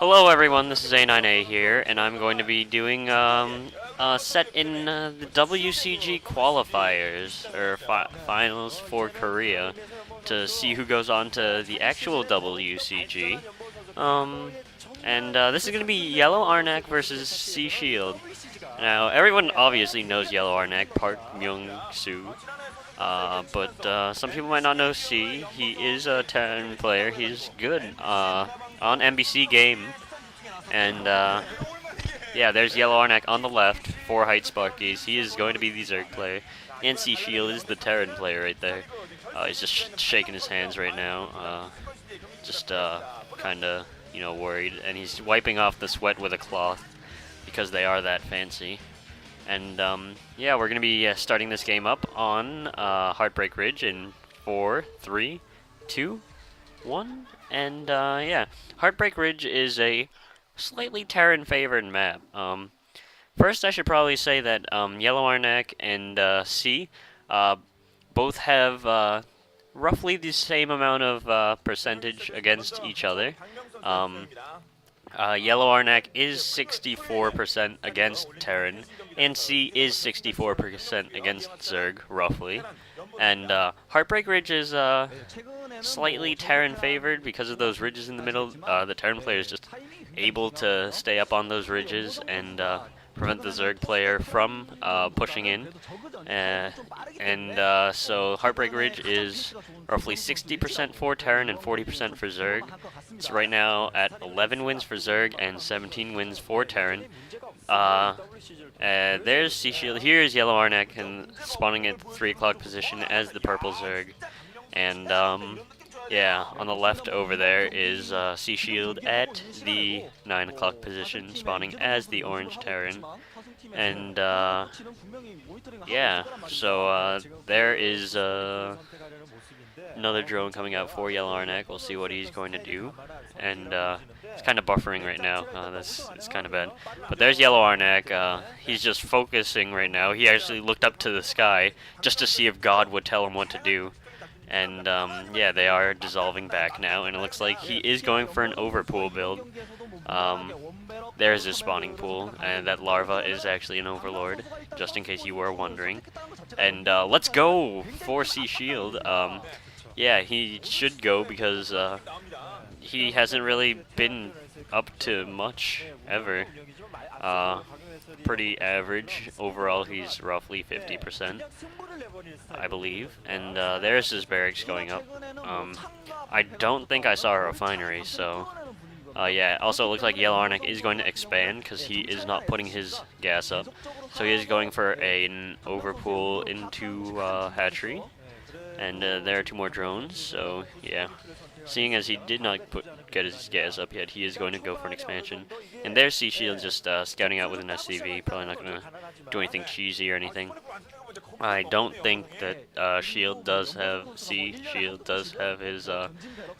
Hello everyone, this is A9A here, and I'm going to be doing a set in the WCG qualifiers, or finals for Korea, to see who goes on to the actual WCG. This is going to be Yellow Arnc versus C Shield. Now, everyone obviously knows Yellow Arnc, Park Myung-soo, but some people might not know C. He is a 10 player. He's good on NBC game. And yeah, there's Yellow Arnc on the left, 4 height Sparkies. He is going to be the Zerg player. And C Shield is the Terran player right there. He's just shaking his hands right now. Just kind of, worried. And he's wiping off the sweat with a cloth because they are that fancy. And yeah, we're going to be starting this game up on Heartbreak Ridge in 4, 3, 2, 1. And yeah, Heartbreak Ridge is a slightly Terran-favored map. First, I should probably say that Yellow Arnc and C both have roughly the same amount of percentage against each other. Yellow Arnc is 64% against Terran, and C is 64% against Zerg, roughly. And Heartbreak Ridge is slightly Terran favored because of those ridges in the middle. The Terran player is just able to stay up on those ridges and prevent the Zerg player from pushing in. So Heartbreak Ridge is roughly 60% for Terran and 40% for Zerg. It's right now at 11 wins for Zerg and 17 wins for Terran. There's C Shield. Here's Yellow Arnc and spawning at the 3 o'clock position as the purple Zerg. And yeah, on the left over there is C Shield at the 9 o'clock position, spawning as the orange Terran. And yeah, so there is another drone coming out for Yellow Arnc. We'll see what he's going to do. And it's kind of buffering right now. It's kind of bad. But there's Yellow Arnc. He's just focusing right now. He actually looked up to the sky just to see if God would tell him what to do. And yeah, they are dissolving back now, and it looks like he is going for an overpool build. There's his spawning pool, and that larva is actually an overlord, just in case you were wondering. And let's go for C Shield. Yeah, he should go because he hasn't really been up to much ever. Pretty average. Overall, he's roughly 50%, I believe. And there's his barracks going up. I don't think I saw a refinery, so yeah. Also, it looks like Yellow Arnc is going to expand because he is not putting his gas up. So he is going for an overpool into hatchery. And there are 2 more drones, so yeah. Seeing as he did not get his gas up yet, he is going to go for an expansion. And there's C Shield just scouting out with an SCV, probably not going to do anything cheesy or anything. I don't think that Shield does have his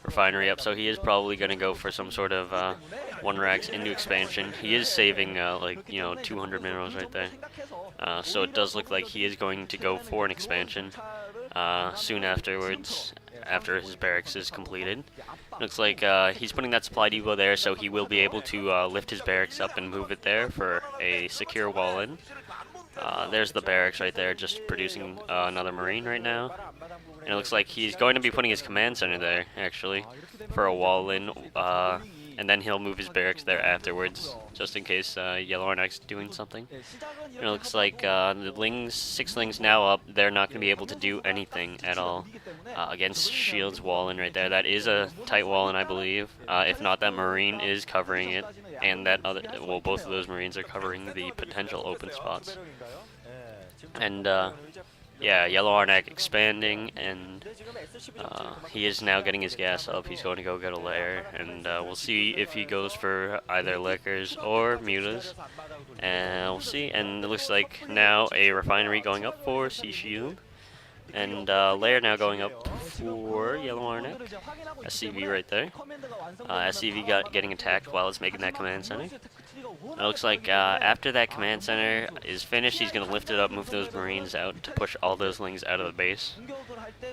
refinery up, so he is probably going to go for some sort of 1 racks into expansion. He is saving 200 minerals right there. So it does look like he is going to go for an expansion soon afterwards, after his barracks is completed. Looks like he's putting that supply depot there, so he will be able to lift his barracks up and move it there for a secure wall-in. There's the barracks right there, just producing another marine right now. And it looks like he's going to be putting his command center there, actually, for a wall-in. And then he'll move his barracks there afterwards, just in case Yellow Arnc's doing something. And it looks like the 6 lings now up. They're not going to be able to do anything at all against Shield's wall-in right there. That is a tight wall-in, I believe. If not, that marine is covering it, and that both of those marines are covering the potential open spots. And yeah, Yellow Arnc expanding, and he is now getting his gas up. He's going to go get a lair, and we'll see if he goes for either liquors or mutas. And we'll see. And it looks like now a refinery going up for C Shield, and lair now going up for Yellow Arnc. SCV right there. SCV getting attacked while it's making that command center. It looks like after that command center is finished, he's going to lift it up, move those marines out to push all those lings out of the base.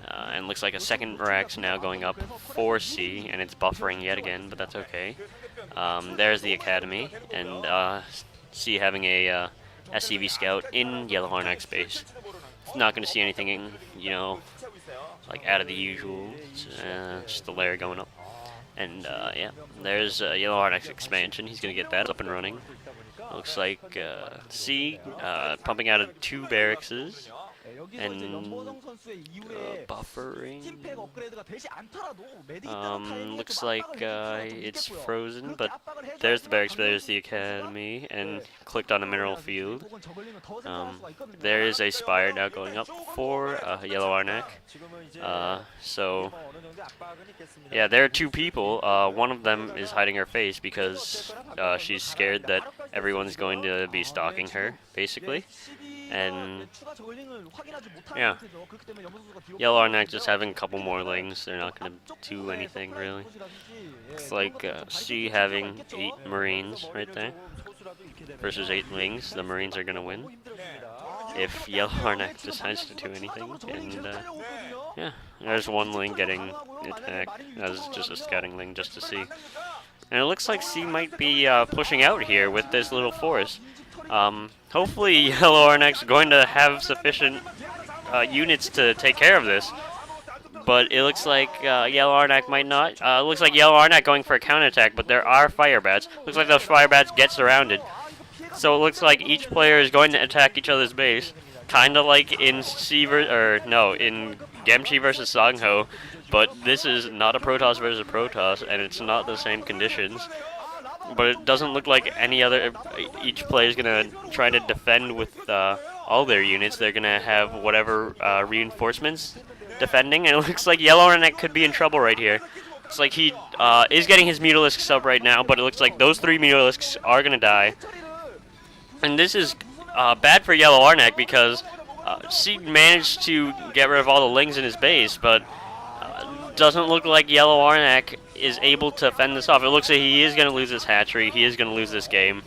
And looks like a second rack's now going up for C, and it's buffering yet again, but that's okay. There's the academy, and C having a SCV scout in yellow Arnc space. It's not going to see anything, you know, like out of the usual. It's, just the layer going up. And yeah, there's yellow Arnc expansion. He's going to get that up and running. Looks like C pumping out of 2 barracks and buffering. Looks like it's frozen, but there's the barracks, there's the academy, and clicked on a mineral field. There is a spire now going up for yellow Arnc. So yeah, there are 2 people. One of them is hiding her face because she's scared that everyone's going to be stalking her, basically. And yeah, yellow Arnc just having a couple more lings. They're not going to do anything really. It's like C having 8 Marines right there versus 8 lings. The Marines are going to win if yellow Arnc decides to do anything. And yeah, there's 1 ling getting attacked as just a scouting ling just to see. And it looks like C might be pushing out here with this little force. Hopefully yellow Arnc's going to have sufficient units to take care of this. But it looks like yellow Arnc might not. It looks like yellow Arnc going for a counterattack, but there are fire bats. Looks like those fire bats get surrounded. So it looks like each player is going to attack each other's base. Kind of like in in Gamchi versus Sangho. But this is not a Protoss versus Protoss, and it's not the same conditions. But it doesn't look like any other. Each player is gonna try to defend with all their units. They're gonna have whatever reinforcements defending, and it looks like yellow Arnc could be in trouble right here. It's like he is getting his Mutalisks up right now, but it looks like those 3 Mutalisks are gonna die. And this is bad for yellow Arnc because C managed to get rid of all the lings in his base, but doesn't look like yellow Arnc is able to fend this off. It looks like he is going to lose this hatchery. He is going to lose this game.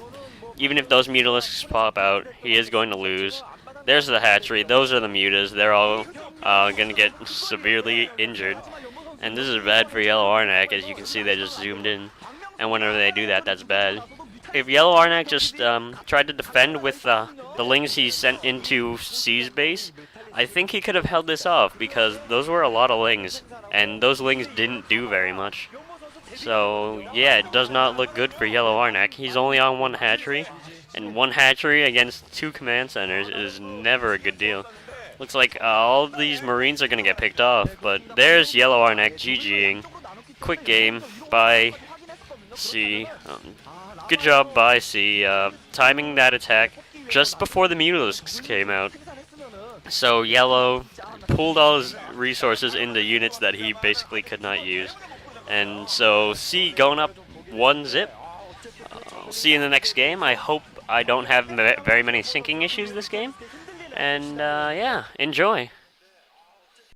Even if those Mutalisks pop out, he is going to lose. There's the hatchery. Those are the mutas. They're all going to get severely injured. And this is bad for yellow Arnc. As you can see, they just zoomed in. And whenever they do that, that's bad. If yellow Arnc just tried to defend with the lings he sent into C's base, I think he could have held this off because those were a lot of lings, and those lings didn't do very much. So yeah, it does not look good for yellow Arnc. He's only on 1 hatchery, and 1 hatchery against 2 command centers is never a good deal. Looks like all of these Marines are going to get picked off, but there's yellow Arnc GGing. Quick game by C. Good job by C, timing that attack just before the Mutalisks came out. So yellow pulled all his resources into units that he basically could not use. And so C going up 1-0. I'll see you in the next game. I hope I don't have very many syncing issues this game. And yeah, enjoy.